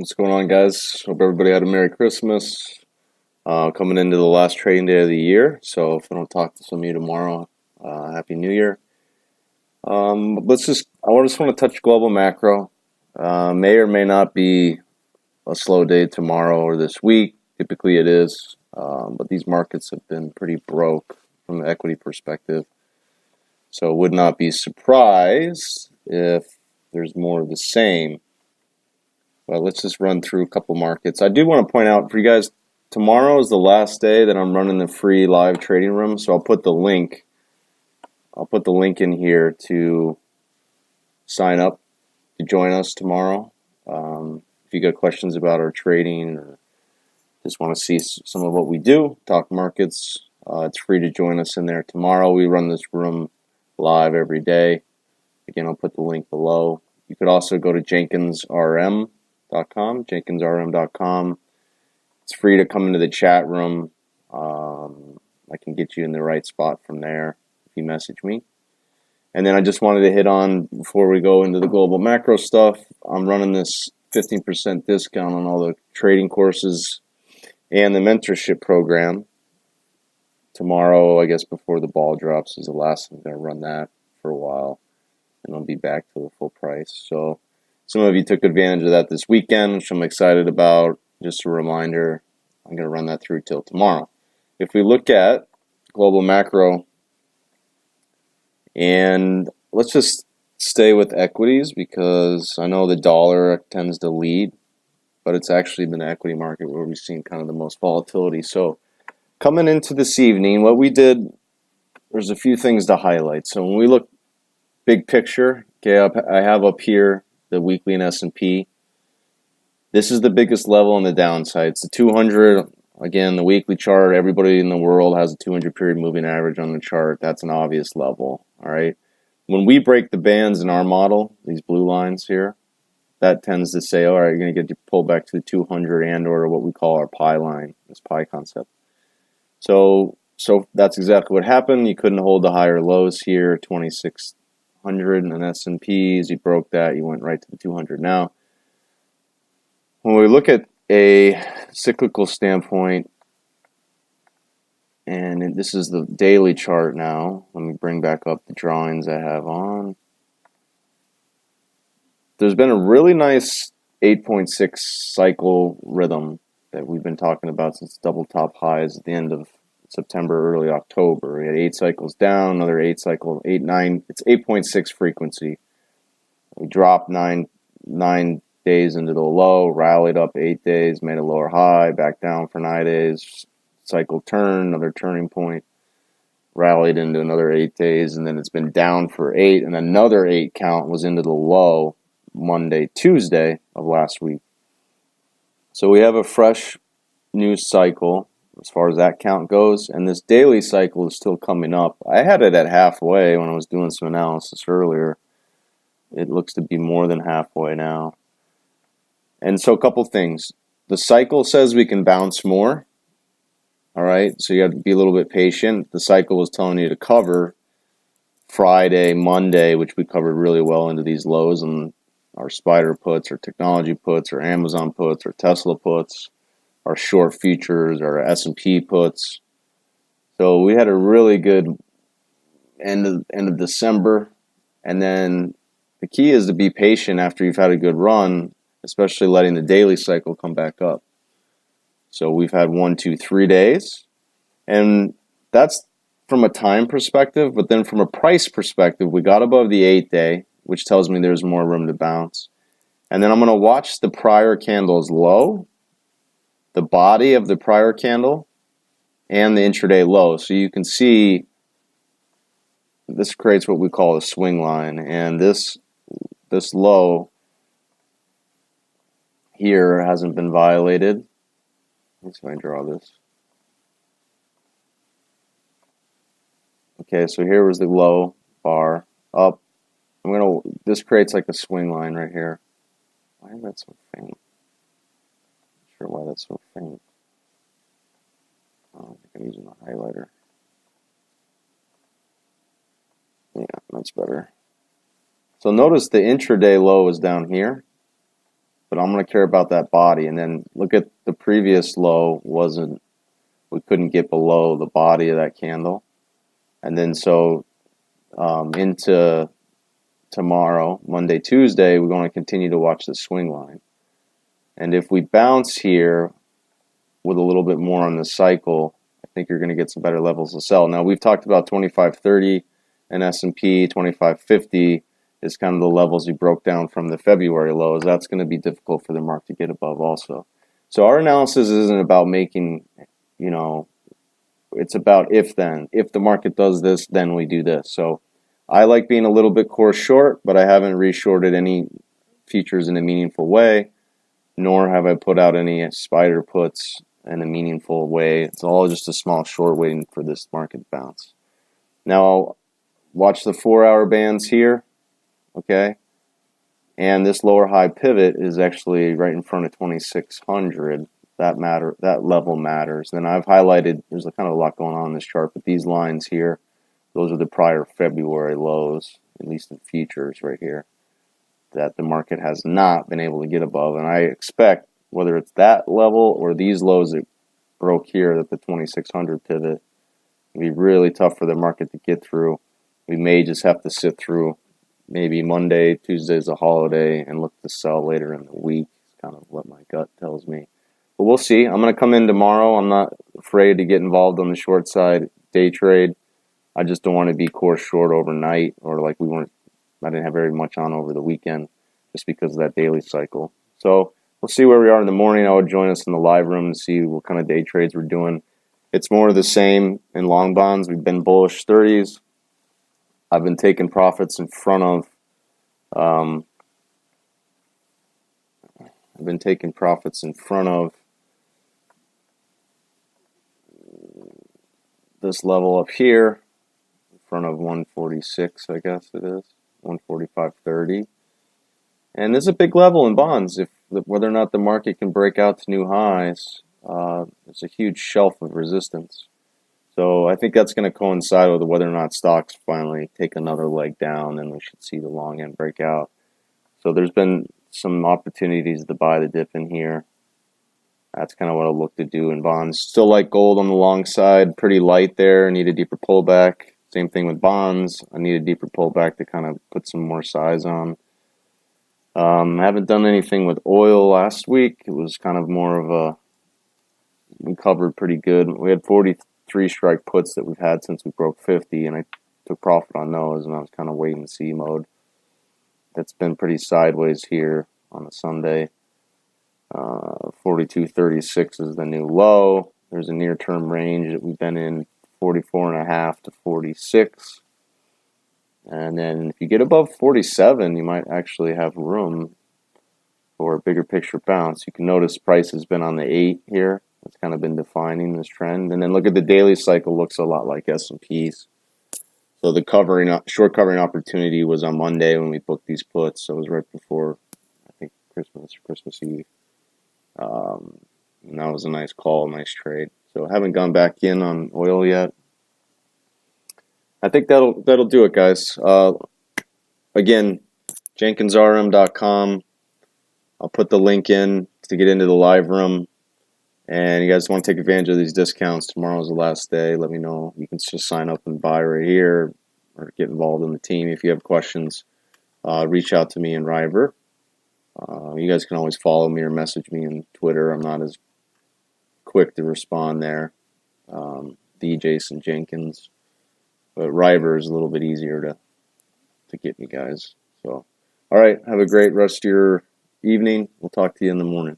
What's going on, guys? Hope everybody had a Merry Christmas. Coming into the last trading day of the year, so if I don't talk to some of you tomorrow, Happy New Year. I just want to touch global macro. May or may not be a slow day tomorrow or this week. Typically it is, but these markets have been pretty broke from the equity perspective. So would not be surprised if there's more of the same. But let's just run through a couple markets. I do want to point out for you guys, tomorrow is the last day that I'm running the free live trading room. So I'll put the link in here to sign up to join us tomorrow. If you got questions about our trading or just want to see some of what we do, talk markets, it's free to join us in there tomorrow. We run this room live every day. Again, I'll put the link below. You could also go to JenkinsRM.com. It's free to come into the chat room. I can get you in the right spot from there if you message me. And then I just wanted to hit on, before we go into the global macro stuff, I'm running this 15% discount on all the trading courses and the mentorship program. Tomorrow, I guess before the ball drops, is the last. I'm going to run that for a while, and I'll be back to the full price. So some of you took advantage of that this weekend, which I'm excited about. Just a reminder, I'm going to run that through till tomorrow. If we look at global macro, and let's just stay with equities because I know the dollar tends to lead, but it's actually been the equity market where we've seen kind of the most volatility. So coming into this evening, what we did, there's a few things to highlight. So when we look big picture, okay, I have up here the weekly and S&P. This is the biggest level on the downside. It's the 200. Again, the weekly chart, everybody in the world has a 200 period moving average on the chart. That's an obvious level, all right? When we break the bands in our model, these blue lines here, that tends to say, all right, you're going to get pulled back to the 200 and or what we call our pi line, this pi concept. So that's exactly what happened. You couldn't hold the higher lows here, 2600 and S&Ps. You broke that. You went right to the 200. Now, when we look at a cyclical standpoint, and this is the daily chart now. Let me bring back up the drawings I have on. There's been a really nice 8.6 cycle rhythm that we've been talking about since double top highs at the end of September, early October. We had 8 cycles down, another 8 cycle, 9. It's 8.6 frequency. We dropped 9 days into the low, rallied up 8 days, made a lower high, back down for 9 days, cycle turn, another turning point, rallied into another 8 days, and then it's been down for 8, and another 8 count was into the low Monday, Tuesday of last week. So we have a fresh new cycle as far as that count goes, and this daily cycle is still coming up. I had it at halfway when I was doing some analysis earlier. It looks to be more than halfway now. And so a couple things. The cycle says we can bounce more. All right, so you have to be a little bit patient. The cycle was telling you to cover Friday, Monday, which we covered really well into these lows, and our spider puts, our technology puts, our Amazon puts, our Tesla puts, our short futures, our S&P puts. So we had a really good end of December, and then the key is to be patient after you've had a good run, especially letting the daily cycle come back up. So we've had 1, 2, 3 days, and that's from a time perspective, but then from a price perspective, we got above the 8-day, which tells me there's more room to bounce. And then I'm going to watch the prior candle's low, the body of the prior candle, and the intraday low. So you can see this creates what we call a swing line, and this low here hasn't been violated. Let's see if I draw this. Okay, so here was the low bar up. This creates like a swing line right here. Why is that so faint? Not sure why that's so faint. Oh, I think I'm using the highlighter. Yeah, that's better. So notice the intraday low is down here, but I'm going to care about that body. And then look at the previous low we couldn't get below the body of that candle. And then so into tomorrow, Monday, Tuesday, we're going to continue to watch the swing line. And if we bounce here with a little bit more on the cycle, I think you're going to get some better levels to sell. Now, we've talked about 2530 and S&P, 2550 is kind of the levels we broke down from the February lows. That's going to be difficult for the market to get above also. So our analysis isn't about making, it's about if then. If the market does this, then we do this. So I like being a little bit course short, but I haven't reshorted any futures in a meaningful way, nor have I put out any spider puts in a meaningful way. It's all just a small short waiting for this market bounce. Now I'll watch the 4-hour bands here, okay? And this lower high pivot is actually right in front of 2600. That level matters. Then I've highlighted, there's kind of a lot going on in this chart, but these lines here, those are the prior February lows, at least in futures right here, that the market has not been able to get above. And I expect, whether it's that level or these lows that broke here at the 2600 pivot, it'll be really tough for the market to get through. We may just have to sit through maybe Monday, Tuesday's a holiday, and look to sell later in the week. It's kind of what my gut tells me. But we'll see. I'm going to come in tomorrow. I'm not afraid to get involved on the short side day trade. I just don't want to be course short overnight, or like I didn't have very much on over the weekend just because of that daily cycle. So we'll see where we are in the morning. I would join us in the live room and see what kind of day trades we're doing. It's more of the same in long bonds. We've been bullish 30s. I've been taking profits in front of this level up here, in front of 146, I guess it is, 145.30. And there's a big level in bonds. Whether or not the market can break out to new highs, there's a huge shelf of resistance. So I think that's going to coincide with whether or not stocks finally take another leg down, and we should see the long end break out. So there's been some opportunities to buy the dip in here. That's kind of what I'll look to do in bonds. Still like gold on the long side, pretty light there. I need a deeper pullback. Same thing with bonds. I need a deeper pullback to kind of put some more size on. I haven't done anything with oil last week. It was kind of more of we covered pretty good. We had 43 strike puts that we've had since we broke 50, and I took profit on those, and I was kind of wait and see mode. That's been pretty sideways here on a Sunday. 42.36 is the new low. There's a near-term range that we've been in, 44.5 to 46. And then if you get above 47, you might actually have room for a bigger picture bounce. You can notice price has been on the 8 here. It's kind of been defining this trend. And then look at the daily cycle, looks a lot like S&P's. So the short covering opportunity was on Monday when we booked these puts. So it was right before, I think, Christmas Eve. And that was a nice call, nice trade. So I haven't gone back in on oil yet. I think that'll do it, guys. Again, JenkinsRM.com. I'll put the link in to get into the live room. And you guys want to take advantage of these discounts. Tomorrow's the last day. Let me know. You can just sign up and buy right here or get involved in the team. If you have questions, reach out to me in River. You guys can always follow me or message me on Twitter. I'm not as quick to respond there. The Jason Jenkins. But River is a little bit easier to get me, guys. So, all right. Have a great rest of your evening. We'll talk to you in the morning.